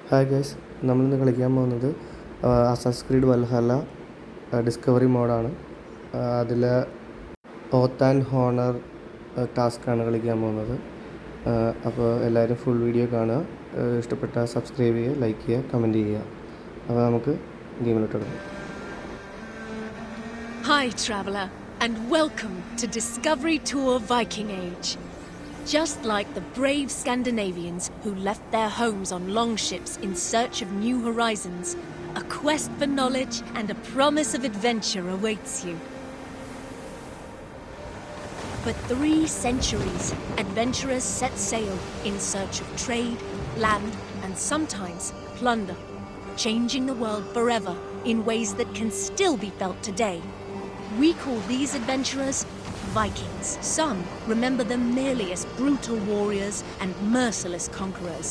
Hi guys, നമ്മളിന്ന് കളിക്കാൻ പോകുന്നത് അസാസിൻസ് ക്രീഡ് വൽഹല്ല ഡിസ്കവറി മോഡാണ്. അതിൽ ഓത്ത് ആൻഡ് ഹോണർ ടാസ്ക്കാണ് കളിക്കാൻ പോകുന്നത്. അപ്പോൾ എല്ലാവരും ഫുൾ വീഡിയോ കാണുക. ഇഷ്ടപ്പെട്ടാൽ സബ്സ്ക്രൈബ് ചെയ്യുക, ലൈക്ക് ചെയ്യുക, കമൻറ്റ് ചെയ്യുക. അപ്പോൾ നമുക്ക് ഗെയിമിലോട്ട് തുടങ്ങാം. Hi traveller, and welcome to Discovery Tour Viking Age. Just like the brave Scandinavians who left their homes on longships in search of new horizons, a quest for knowledge and a promise of adventure awaits you. For 3 centuries, adventurers set sail in search of trade, land, and sometimes plunder, changing the world forever in ways that can still be felt today. We call these adventurers Vikings. Some remember them merely as brutal warriors and merciless conquerors.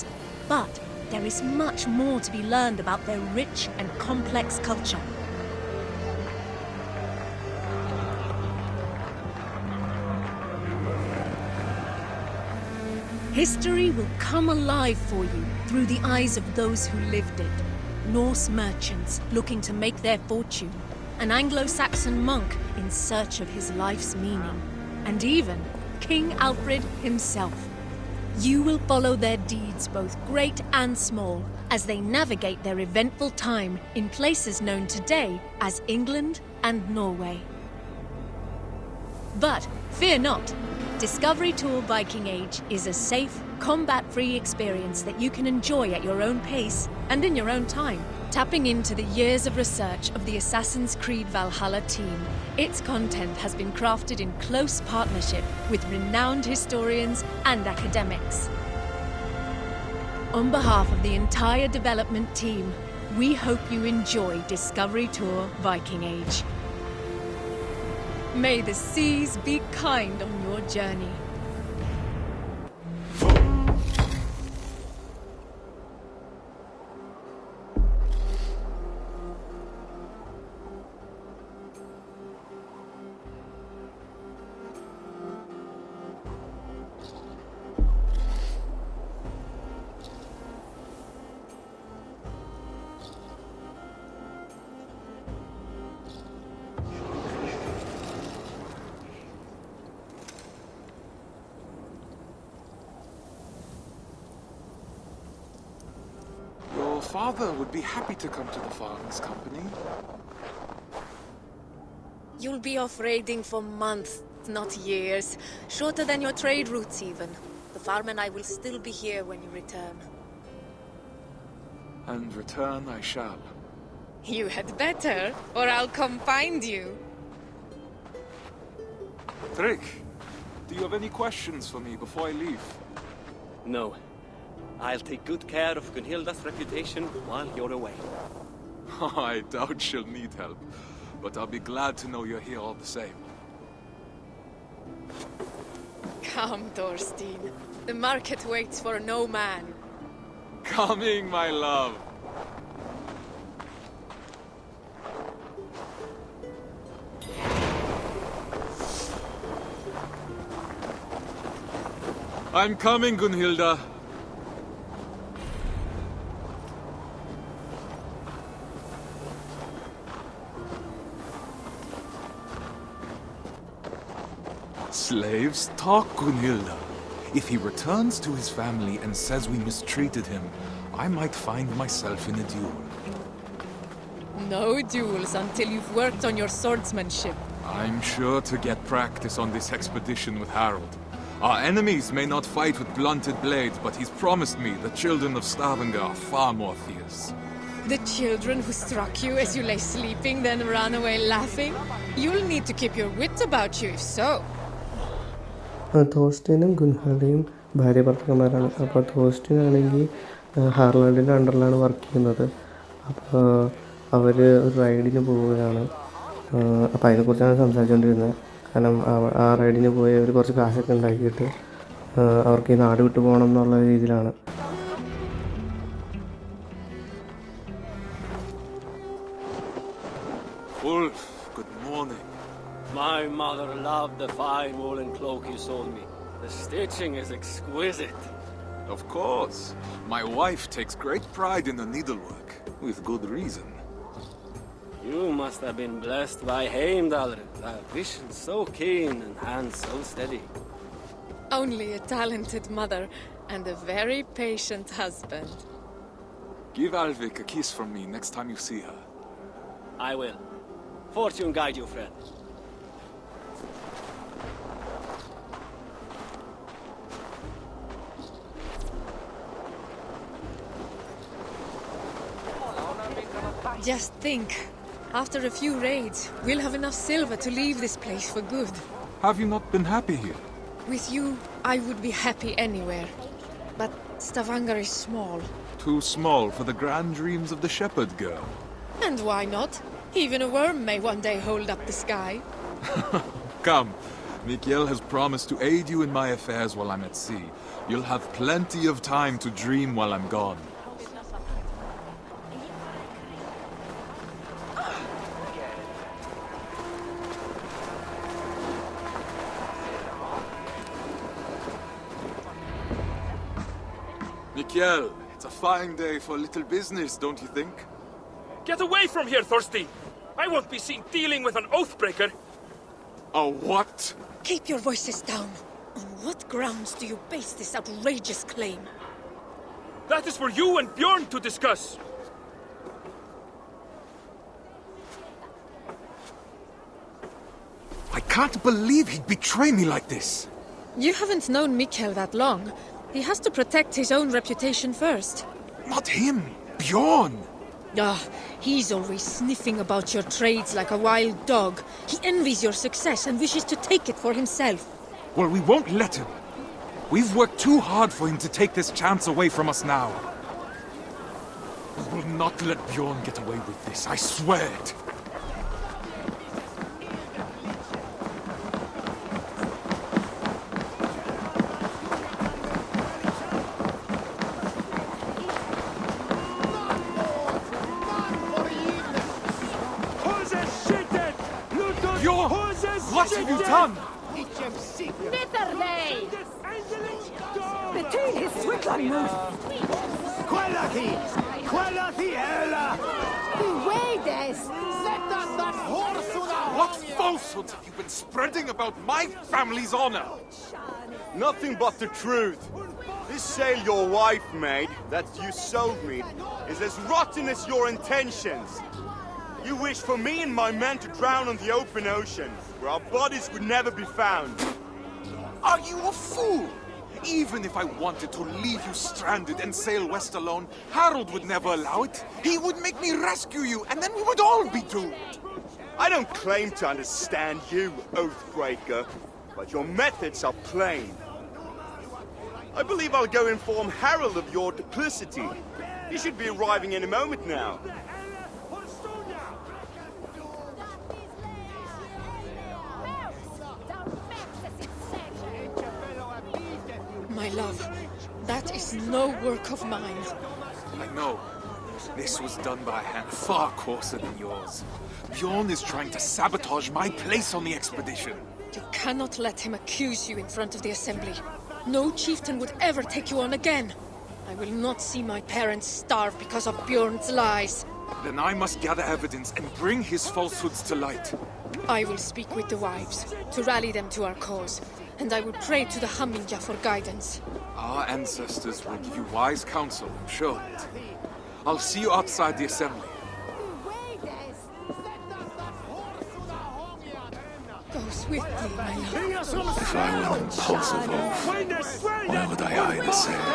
But there is much more to be learned about their rich and complex culture. History will come alive for you through the eyes of those who lived it. Norse merchants looking to make their fortune, an Anglo-Saxon monk in search of his life's meaning, and even King Alfred himself. You will follow their deeds, both great and small, as they navigate their eventful time in places known today as England and Norway. But fear not. Discovery Tour Viking Age is a safe, combat-free experience that you can enjoy at your own pace and in your own time. Tapping into the years of research of the Assassin's Creed Valhalla team, its content has been crafted in close partnership with renowned historians and academics. On behalf of the entire development team, we hope you enjoy Discovery Tour Viking Age. May the seas be kind on your journey. Your father would be happy to come to the farmers' company. You'll be off raiding for months, not years. Shorter than your trade routes even. The farm and I will still be here when you return. And return I shall. You had better, or I'll come find you. Trick, do you have any questions for me before I leave? No. I'll take good care of Gunhilda's reputation while you're away. I doubt she'll need help, but I'll be glad to know you're here all the same. Come, Thorstein. The market waits for no man. Coming, my love. I'm coming, Gunhilda. Slaves, talk, Gunhilda. If he returns to his family and says we mistreated him, I might find myself in a duel. No duels until you've worked on your swordsmanship. I'm sure to get practice on this expedition with Harold. Our enemies may not fight with blunted blades, but he's promised me the children of Stavanger are far more fierce. The children who struck you as you lay sleeping then ran away laughing? You'll need to keep your wits about you if so. തോസ്റ്റീനും ഗുൻഹൽഡയും ഭാര്യ ഭർത്താക്കന്മാരാണ്. അപ്പോൾ തോസ്റ്റീൻ ആണെങ്കിൽ ഹാർലാൻഡിൻ്റെ അണ്ടറിലാണ് work ചെയ്യുന്നത്. അപ്പോൾ അവർ ഒരു റൈഡിന് പോവുകയാണ്. അപ്പോൾ അതിനെക്കുറിച്ചാണ് സംസാരിച്ചുകൊണ്ടിരുന്നത്. കാരണം ആ റൈഡിന് പോയി അവർ കുറച്ച് കാശൊക്കെ ഉണ്ടാക്കിയിട്ട് അവർക്ക് ഈ നാട് വിട്ടു പോകണം എന്നുള്ള രീതിയിലാണ്. Ulf, good morning. My mother loved the fine woolen cloak you sold me. The stitching is exquisite. Of course. My wife takes great pride in the needlework, with good reason. You must have been blessed by Heimdall. Vision so keen and hands so steady. Only a talented mother and a very patient husband. Give Alvik a kiss from me next time you see her. I will. Fortune guide you, friend. Just think. After a few raids, we'll have enough silver to leave this place for good. Have you not been happy here? With you, I would be happy anywhere. But Stavanger is small. Too small for the grand dreams of the shepherd girl. And why not? Even a worm may one day hold up the sky. Come. Mikael has promised to aid you in my affairs while I'm at sea. You'll have plenty of time to dream while I'm gone. Mikael, it's a fine day for little business, don't you think? Get away from here, Thorstein! I won't be seen dealing with an oathbreaker! A what? Keep your voices down. On what grounds do you base this outrageous claim? That is for you and Bjorn to discuss! I can't believe he'd betray me like this! You haven't known Mikkel that long. He has to protect his own reputation first. Not him! Bjorn! Ah, he's always sniffing about your trades like a wild dog. He envies your success and wishes to take it for himself. Well, we won't let him. We've worked too hard for him to take this chance away from us now. We will not let Bjorn get away with this, I swear it. Bjorn! What have you done? What falsehoods have you been spreading about my family's honor? Nothing but the truth. This sail your wife made, that you sold me, is as rotten as your intentions. You wish for me and my men to drown on the open ocean, where our bodies would never be found. Are you a fool? Even if I wanted to leave you stranded and sail west alone, Harold would never allow it. He would make me rescue you, and then we would all be doomed. I don't claim to understand you, Oathbreaker, but your methods are plain. I believe I'll go inform Harold of your duplicity. He should be arriving any moment now. My love, that is no work of mine. I know. This was done by a hand far coarser than yours. Bjorn is trying to sabotage my place on the expedition. You cannot let him accuse you in front of the assembly. No chieftain would ever take you on again. I will not see my parents starve because of Bjorn's lies. Then I must gather evidence and bring his falsehoods to light. I will speak with the wives, to rally them to our cause. And I will pray to the Hamminja for guidance. Our ancestors will give you wise counsel, I'm sure. I'll see you outside the assembly. Go swiftly, my love. If I were an impulsive oaf, why would I eye the sail?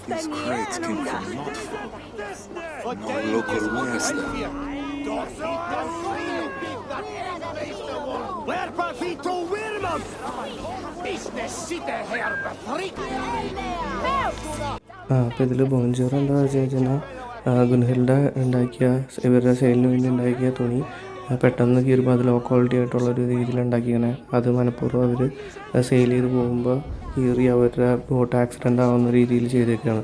These crates came from not far. No local wears them. അപ്പോൾ ഇതിൽ ബോൺജോർ എന്താ വെച്ച് കഴിഞ്ഞാൽ ഗുൻഹിൽഡ ഉണ്ടാക്കിയ ഇവരുടെ സെയിലിന് വേണ്ടി ഉണ്ടാക്കിയ തുണി പെട്ടെന്ന് കീറുമ്പോൾ അത് ലോ ക്വാളിറ്റി ആയിട്ടുള്ളൊരു രീതിയിൽ ഉണ്ടാക്കിയാണ്. അത് മനഃപൂർവ്വം അവർ സെയിൽ ചെയ്ത് പോകുമ്പോൾ കീറി അവരുടെ ബോട്ട് ആക്സിഡൻ്റ് ആവുന്ന രീതിയിൽ ചെയ്തേക്കാണ്.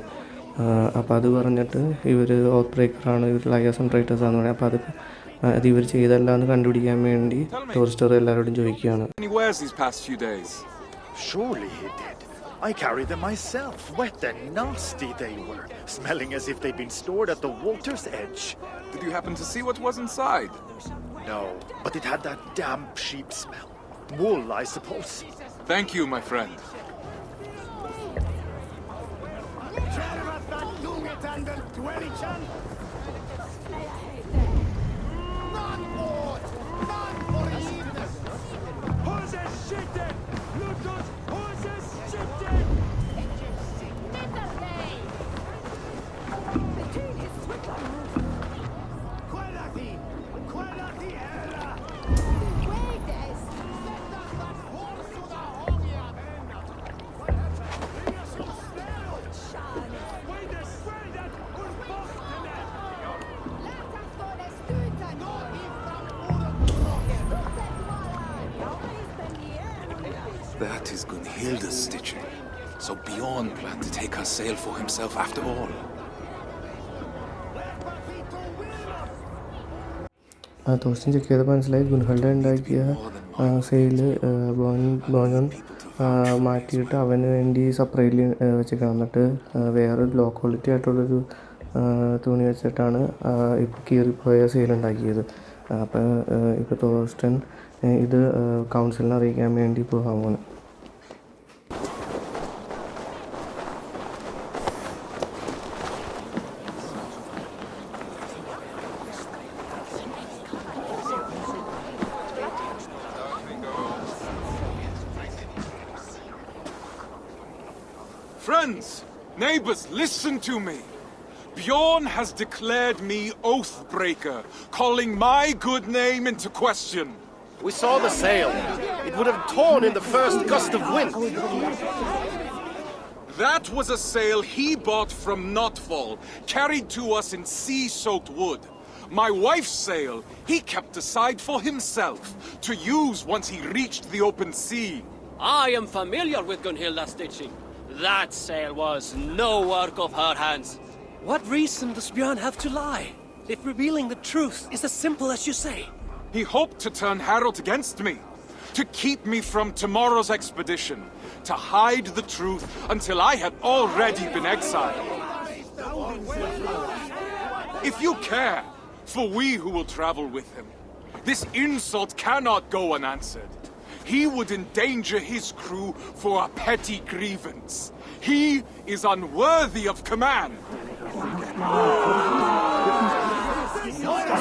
അപ്പോൾ അത് പറഞ്ഞിട്ട് ഇവർ ഓത്ത് ബ്രേക്കറാണ്, ഇവർ ലയേഴ്സ് ആൻഡ് ട്രൈറ്റേഴ്സാണെന്ന് പറയും. അപ്പോൾ അത് അത് ഇവർ ചെയ്തല്ല എന്ന് കണ്ടുപിടിക്കാൻ വേണ്ടി ടൂറിസ്റ്റർ എല്ലാവരോടും ചോദിക്കുകയാണ്. Any wares these past few days? Surely he did. I carried them myself. Wet and nasty they were, smelling as if they'd been stored at the water's edge. Did you happen to see what was inside? No, but it had that damp sheep smell. Wool, I suppose. Thank you, my friend. That is Gunhilda's stitching. So Bjorn planned to take her sail for himself after all. Thorsten check ചെയ്തപ്പോൾ മനസ്സിലായി ഗുൻഹൽഡ ഉണ്ടാക്കിയ sale bone മാറ്റിയിട്ട് അവന് വേണ്ടി separately വെച്ചേക്കണം. എന്നിട്ട് വേറൊരു low quality ആയിട്ടുള്ളൊരു തുണി വെച്ചിട്ടാണ് ഇപ്പോൾ കീറിപ്പോയ സെയിൽ ഉണ്ടാക്കിയത്. അപ്പോൾ ഇപ്പോൾ തോസ്റ്റൻ ഇത് കൗൺസിലിനെ അറിയിക്കാൻ വേണ്ടി പോകാൻ പോകുന്നു. Friends, neighbors, listen to me. Bjorn has declared me oathbreaker, calling my good name into question. We saw the sail. It would have torn in the first gust of wind. That was a sail he bought from Notfall, carried to us in sea-soaked wood. My wife's sail he kept aside for himself, to use once he reached the open sea. I am familiar with Gunhilda's stitching. That sail was no work of her hands. What reason does Björn have to lie? If revealing the truth is as simple as you say. He hoped to turn Harold against me, to keep me from tomorrow's expedition, to hide the truth until I had already been exiled. If you care for we who will travel with him, this insult cannot go unanswered. He would endanger his crew for a petty grievance. He is unworthy of command.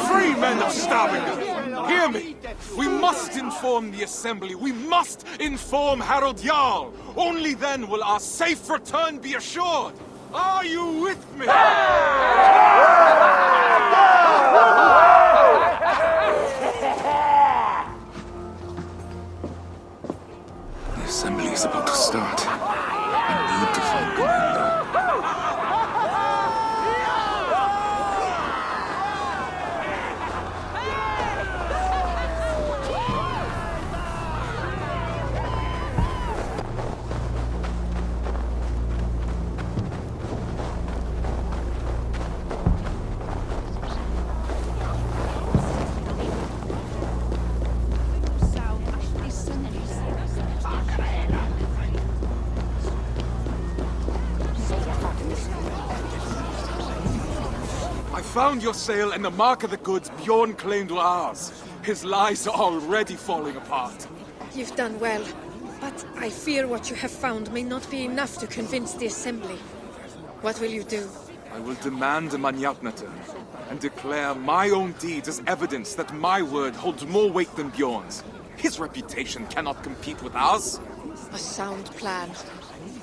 Free men of Stavanger, hear me. We must inform the assembly. We must inform Harold Jarl. Only then will our safe return be assured. Are you with me? The assembly is about to start. I need to find Gunhilda. Found your sail and the mark of the goods Bjorn claimed were ours. His lies are already falling apart. You've done well, but I fear what you have found may not be enough to convince the assembly. What will you do? I will demand a Manjatnata and declare my own deeds as evidence that my word holds more weight than Bjorn's. His reputation cannot compete with ours. A sound plan.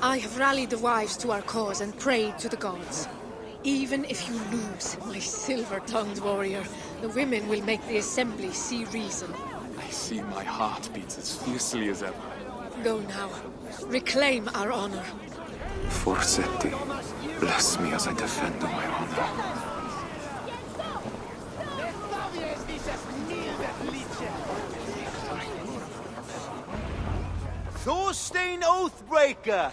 I have rallied the wives to our cause and prayed to the gods. Even if you lose, my silver-tongued warrior, the women will make the assembly see reason. I see my heart beats as fiercely as ever. Go now. Reclaim our honor. Forsetti, bless me as I defend my honor. Thorstein Oathbreaker!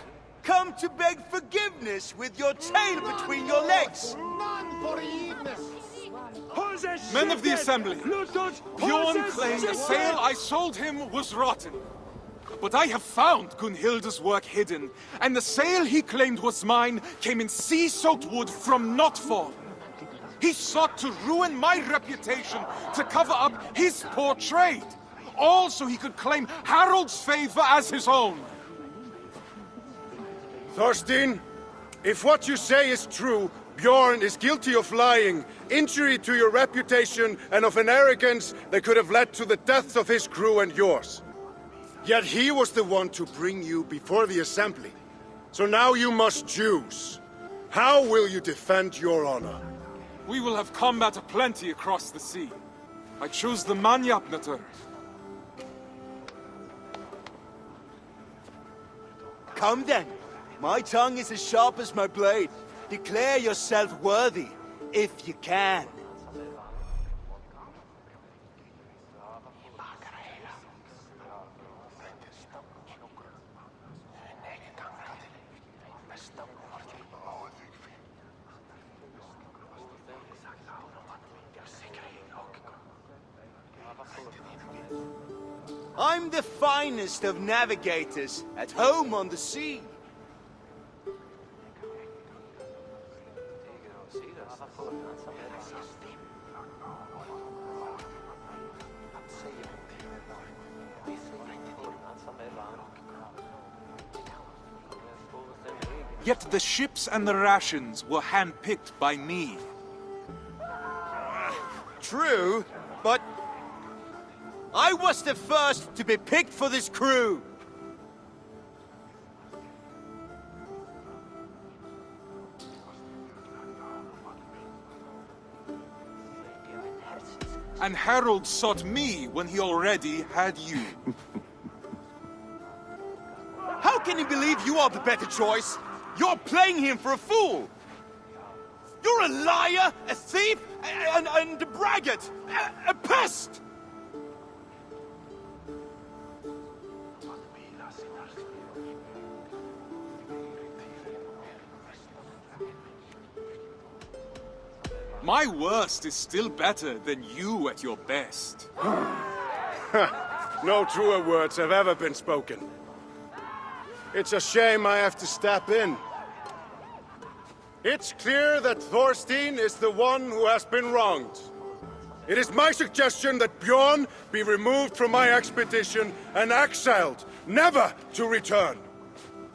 Come to beg forgiveness with your tail between your legs! None forgiveness! Men of the assembly, Bjorn claimed the sail I sold him was rotten. But I have found Gunhilda's work hidden, and the sail he claimed was mine came in sea-soaked wood from Notfall. He sought to ruin my reputation to cover up his poor trade, all so he could claim Harold's favor as his own. Thorstein, if what you say is true, Bjorn is guilty of lying, injury to your reputation, and of an arrogance that could have led to the deaths of his crew and yours. Yet he was the one to bring you before the assembly. So now you must choose. How will you defend your honor? We will have combat aplenty across the sea. I choose the Manjapnatur. Come then. My tongue is as sharp as my blade. Declare yourself worthy, if you can. I'm the finest of navigators, at home on the sea. Yet the ships and the rations were handpicked by me. True, but I was the first to be picked for this crew. And Harold sought me when he already had you. How can he believe you are the better choice? You're playing him for a fool. You're a liar, a thief, and a braggart, a pest! My worst is still better than you at your best. No truer words have ever been spoken. It's a shame I have to step in. It's clear that Thorstein is the one who has been wronged. It is my suggestion that Bjorn be removed from my expedition and exiled, never to return.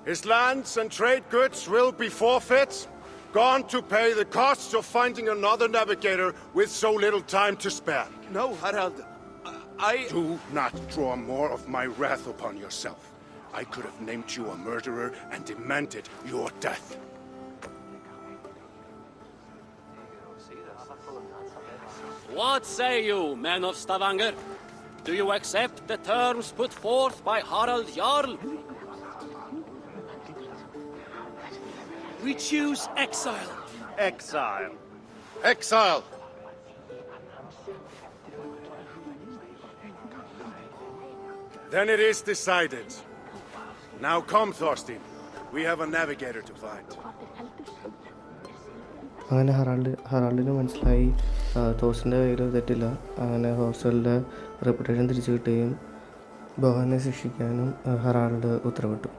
His lands and trade goods will be forfeit, gone to pay the costs of finding another navigator with so little time to spare. No, Harald, Do not draw more of my wrath upon yourself. I could have named you a murderer and demanded your death. What say you, men of Stavanger? Do you accept the terms put forth by Harald Jarl? We choose exile. Exile. Exile! Then it is decided. Now come, Thorstein. We have a navigator to find. അങ്ങനെ ഹറാൾഡിന് മനസ്സിലായി തോസിൻ്റെ കയ്യിൽ തെറ്റില്ല. അങ്ങനെ ഹോസ്റ്റലിൻ്റെ reputation തിരിച്ചു കിട്ടുകയും ബോഹനെ ശിക്ഷിക്കാനും Harald ഉത്തരവിട്ടു.